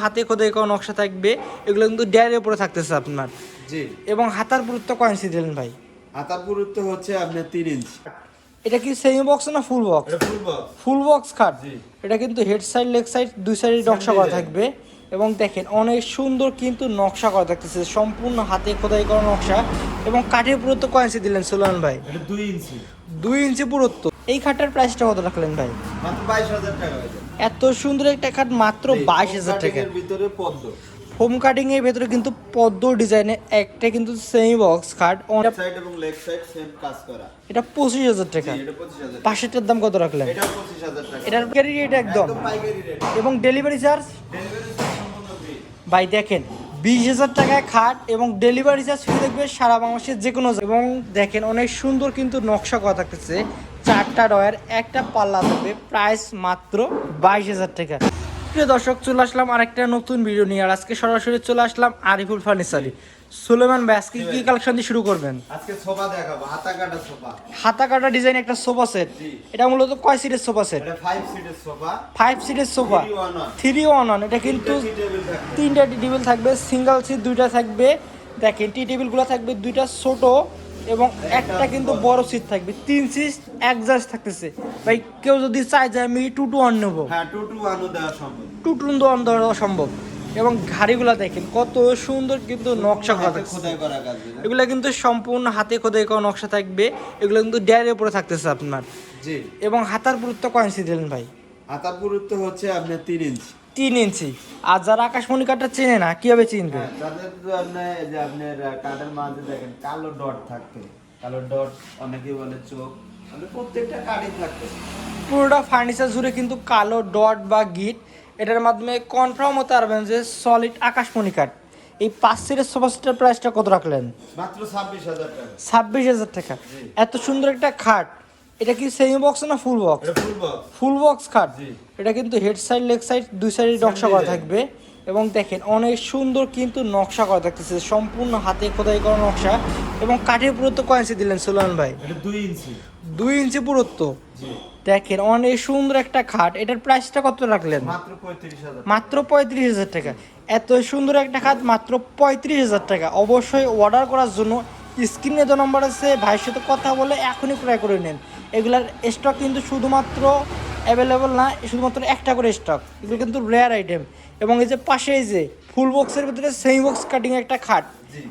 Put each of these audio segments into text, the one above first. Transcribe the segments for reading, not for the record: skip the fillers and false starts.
হাতে খোদাই করা নকশা থাকবে, এগুলো কিন্তু ডেয়ারের উপরে থাকতেছে আপনার। জি। এবং হাতার পুরুত্ব কয় ইঞ্চি দিলেন ভাই? হাতার পুরুত্ব হচ্ছে আপনার 3 ইঞ্চি। এটা কি সেমি বক্স না ফুল বক্স? এটা ফুল বক্স। ফুল বক্স খাট। জি। এটা কিন্তু হেড সাইড লেগ সাইড দুই সাইডে নকশা করা থাকবে। এবং দেখেন অনেক সুন্দর কিন্তু নকশা করা থাকতেছে, সম্পূর্ণ হাতে খোদাই করা নকশা। এবং কাঠের পুরুত্ব কয় ইঞ্চি দিলেন সুলাইমান ভাই? এটা 2 ইঞ্চি। 2 ইঞ্চি পুরুত্ব। এই খাটটার প্রাইসটা কত রাখলেন ভাই? মাত্র 22,000 টাকা হয়েছে। এত সুন্দর একটা খাট মাত্র 22,000 টাকা। এর ভিতরে পদ্ম। হোম কাটিং এর ভেতরে কিন্তু পদ্ম ডিজাইনের একটা কিন্তু সেমি বক্স খাট। সাইড এবং লেগ সাইড সেম কাজ করা। এটা 25,000 টাকা। জি, এটা 25,000। পাশেরটার দাম কত রাখলেন? এটা 25,000 টাকা। এটার পাইকারি রেট একদম। পাইকারি রেট। এবং ডেলিভারি চার্জ? ডেলিভারি চার্জ সম্পূর্ণ ফ্রি। ভাই দেখেন 20,000 টাকায় খাট এবং ডেলিভারি চার্জ ফ্রি থাকবে সারা বাংলাদেশের যে কোনো জায়গায়। এবং দেখেন অনেক সুন্দর কিন্তু নকশা করা থাকতেছে, 4টা ডয়ার একটা পাল্লা থাকবে, প্রাইস মাত্র 22,000 টাকা। প্রিয় দর্শক, চলে আসলাম আরেকটা নতুন ভিডিও নিয়ে। আর আজকে সরাসরি চলে আসলাম আরিফুল ফার্নিচারে। সুলেমান ভাই আজকে কি কালেকশন দিয়ে শুরু করবেন? আজকে সোফা দেখাবো, হাতা কাটা সোফা। হাতা কাটা ডিজাইন একটা সোফা সেট। জি। এটা মূলত কয় সিটের সোফা সেট? এটা 5 সিটের সোফা। 5 সিটের সোফা। 3-1-1। এটা কিন্তু 3টা টি টেবিল থাকবে, সিঙ্গেল সিট 2টা থাকবে। দেখেন টি টেবিলগুলো থাকবে 2টা ছোট এবং একটা কিন্তু বড় সিট থাকবে। 3 সিট অ্যাডজাস্ট থাকতেছে। ভাই কেউ যদি চায় যে আমি 2-1 নেব, হ্যাঁ 2-1 দেওয়া সম্ভব। 2-1 দেওয়া সম্ভব। এবং ঘাড়িগুলো দেখেন কত সুন্দর কিন্তু নকশা করা থাকছে। খোদাই করা কাজ। এগুলো কিন্তু সম্পূর্ণ হাতে খোদাই করা নকশা থাকবে, এগুলো কিন্তু ডেয়ারের উপরে থাকতেছে আপনার। জি। এবং হাতার পুরুত্ব কয় ইঞ্চি দিলেন ভাই? হাতার পুরুত্ব হচ্ছে আপনার 3 ইঞ্চি। 3 ইঞ্চি। আর যারা আকাশমণি কাঠটা চেনে না কিভাবে চিনবে? হ্যাঁ, তাদের তো আপনার এই যে আপনার কাঠের মাঝে দেখেন কালো ডট থাকতো। কালো ডট অনেকেই বলে চোখ, মানে প্রত্যেকটা কাঠই থাকতো। পুরোটা ফার্নিচার জুড়ে কিন্তু কালো ডট বা গিট। এটার মাধ্যমে কনফার্ম হতে পারবেন যে সলিড আকাশমণি কাঠ। এই 5 সিটের সোফা সেটের প্রাইসটা কত রাখলেন? মাত্র 26,000 টাকা। 26,000 টাকা। এত সুন্দর একটা খাট। এটা কি সেমি বক্স না ফুল বক্স? এটা ফুল বক্স। ফুল বক্স খাট। জি। এটা কিন্তু হেড সাইড লেগ সাইড দুই সাইডে নকশা করা থাকবে। এবং দেখেন অনেক সুন্দর কিন্তু নকশা করা থাকতেছে, সম্পূর্ণ হাতে খোদাই করা নকশা। এবং কাঠের পুরুত্ব কয় ইঞ্চি দিলেন সুলাইমান ভাই? এটা 2 ইঞ্চি। 2 ইঞ্চি পুরুত্ব। জি। দেখেন অনেক সুন্দর একটা খাট। এটার প্রাইসটা কত রাখলেন? মাত্র 35,000। মাত্র 35,000 টাকা। এত সুন্দর একটা খাট মাত্র 35,000 টাকা। অবশ্যই অর্ডার করার জন্য স্ক্রিনে যে নম্বর আছে ভাইয়ের সাথে কথা বলে এখনই ক্রয় করে নেন। এগুলার স্টক কিন্তু শুধুমাত্র অ্যাভেলেবল না, শুধুমাত্র একটা করে স্টক। এগুলো কিন্তু রেয়ার আইটেম। এবং এই যে পাশে এই যে ফুল বক্সের ভিতরে সেমি বক্স কাটিং একটা খাট,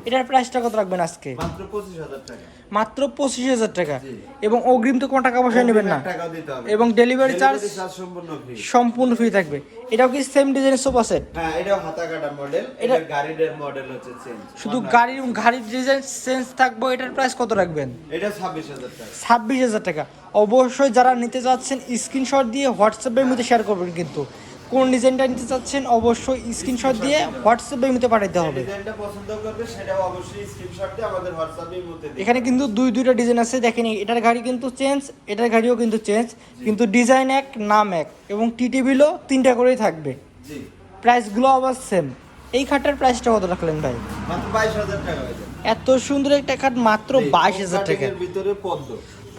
এটার প্রাইসটা কত রাখবেন আজকে? মাত্র 25,000 টাকা। মাত্র 25,000 টাকা। জি। এবং অগ্রিম তো কোনো টাকা পয়সা নেবেন না। টাকাও দিতে হবে। এবং ডেলিভারি চার্জ সম্পূর্ণ ফ্রি। সম্পূর্ণ ফ্রি থাকবে। এটাও কি সেম ডিজাইনের সোফা সেট? হ্যাঁ, এটাও হাতা কাটা মডেল। এটা গাড়ির মডেল হচ্ছে চেঞ্জ। শুধু গাড়ির ডিজাইন চেঞ্জ থাকবে। এটার প্রাইস কত রাখবেন? এটা 26,000 টাকা। 26,000 টাকা। অবশ্যই যারা নিতে চাচ্ছেন স্ক্রিনশট দিয়ে হোয়াটসঅ্যাপের মধ্যে শেয়ার করবেন। কিন্তু কোন ডিজাইনটা নিতে চাচ্ছেন অবশ্যই স্ক্রিনশট দিয়ে হোয়াটসঅ্যাপের মধ্যে পাঠাতে হবে। ডিজাইনটা পছন্দ করবে সেটাও অবশ্যই স্ক্রিনশট দিয়ে আমাদের হোয়াটসঅ্যাপের মধ্যে দিন। এখানে কিন্তু দুইটা ডিজাইন আছে। দেখেন এটার গাড়ি কিন্তু চেঞ্জ, এটার গাড়িও কিন্তু চেঞ্জ, কিন্তু ডিজাইন এক নাম এক। এবং টি টেবিলও 3টা করেই থাকবে। জি। প্রাইসগুলো আবার সেম। এই খাটটার প্রাইসটা কত রাখলেন ভাই? মাত্র 22,000 টাকা হয়েছে। এত সুন্দর একটা খাট মাত্র 22,000 টাকা। এর ভিতরে পদ্ম।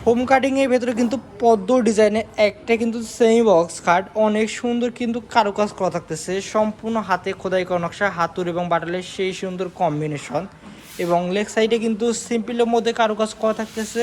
হোম কাটিং এর ভেতরে কিন্তু পদ্ম ডিজাইনের একটা কিন্তু সেমি বক্স খাট। অনেক সুন্দর কিন্তু কারুকাজ করা থাকতেছে, সম্পূর্ণ হাতে খোদাই করা নকশা, হাতুর এবং বাটালের সেই সুন্দর কম্বিনেশন। এবং লেগ সাইডে কিন্তু সিম্পলের মধ্যে কারুকাজ করা থাকতেছে।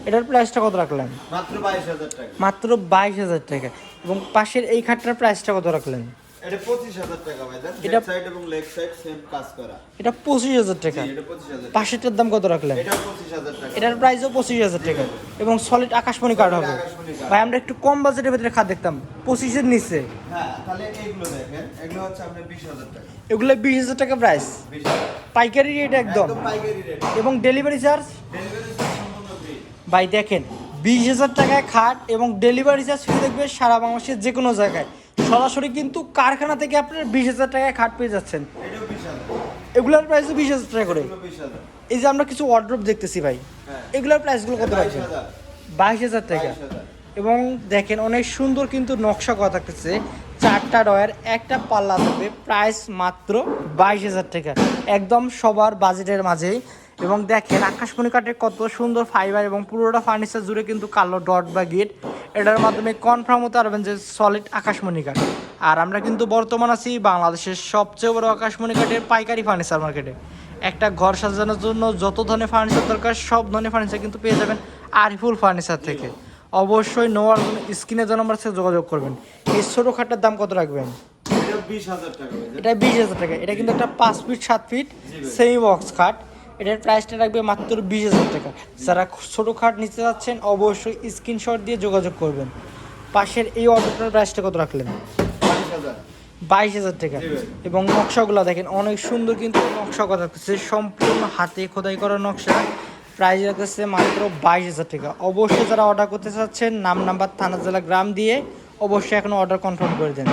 এটার প্রাইসটা কত রাখলেন? মাত্র 22,000 টাকা। মাত্র 22,000 টাকা। এবং পাশের এই খাটটার প্রাইসটা কত রাখলেন? এটা 25,000 টাকা ভাইজান। এটা হেড সাইড এবং লেগ সাইড সেম কাজ করা। এটা 25,000 টাকা। জি, এটা 25,000। পাশেরটার দাম কত রাখলেন? এটা 25,000 টাকা। এটার প্রাইসও 25,000 টাকা। এবং সলিড আকাশমণি কাঠ হবে। আকাশমণি কাঠ। ভাই আমরা একটু কম বাজেটের ভেতরে খাট দেখতাম 25-এর নিচে। হ্যাঁ, তাহলে এইগুলো দেখেন। এগুলো হচ্ছে আপনার 20,000 টাকা। এগুলো 20,000 টাকা প্রাইস। 20,000 পাইকারি রেট একদম। একদম পাইকারি রেট। এবং ডেলিভারি চার্জ? ডেলিভারি চার্জ সম্পূর্ণ ফ্রি। ভাই দেখেন 20,000 টাকায় খাট এবং ডেলিভারি চার্জ ফ্রি থাকবে সারা বাংলাদেশের যে কোনো জায়গায়। সরাসরি কিন্তু কারখানা থেকে আপনার 20,000 টাকায় খাট পেয়ে যাচ্ছেন। এটাও 20,000। এগুলোর প্রাইসও 20,000 টাকা করে। এগুলো 20,000। এই যে আমরা কিছু ওয়ার্ড্রোব দেখতেছি ভাই, হ্যাঁ। এগুলোর প্রাইসগুলো কত রাখবেন? 22,000। 22,000 টাকা। 22,000। এবং দেখেন অনেক সুন্দর কিন্তু নকশা করা থাকতেছে, 4টা ডয়ার একটা পাল্লা থাকবে, প্রাইস মাত্র 22,000 টাকা। একদম সবার বাজেটের মাঝেই। এবং দেখেন আকাশমণি কাঠের কত সুন্দর ফাইবার এবং পুরোটা ফার্নিচার জুড়ে কিন্তু কালো ডট বা গেট। এটার মাধ্যমে কনফার্ম হতে পারবেন যে সলিড আকাশমণি কাঠ। আর আমরা কিন্তু বর্তমান আছি বাংলাদেশের সবচেয়ে বড় আকাশমণি কাঠের পাইকারি ফার্নিচার মার্কেটে। একটা ঘর সাজানোর জন্য যত ধরনের ফার্নিচার দরকার সব ধরনের ফার্নিচার কিন্তু পেয়ে যাবেন আরিফুল ফার্নিচার থেকে। অবশ্যই নেওয়ার জন্য স্ক্রিনে দেওয়া নাম্বার সাথে যোগাযোগ করবেন। এই ছোটো খাটটার দাম কত রাখবেন? এটা 20,000 টাকা ভাই। এটা 20,000 টাকা। এটা কিন্তু একটা 5 ফিট 7 ফিট সেমি বক্স খাট। এটার প্রাইসটা রাখবে মাত্র 20,000 টাকা। যারা ছোটো খাট নিতে যাচ্ছেন অবশ্যই স্ক্রিনশট দিয়ে যোগাযোগ করবেন। পাশের এই অর্ডারটার প্রাইসটা কত রাখলেন? 22,000 22,000 টাকা। এবং নকশাগুলো দেখেন অনেক সুন্দর কিন্তু নকশা করা থাকছে, সম্পূর্ণ হাতে খোদাই করা নকশা। প্রাইস রাখতেছে মাত্র 22,000 টাকা। অবশ্যই যারা অর্ডার করতে চাচ্ছেন নাম নাম্বার থানা জেলা গ্রাম দিয়ে অবশ্যই এখন অর্ডার কনফার্ম করে দেন।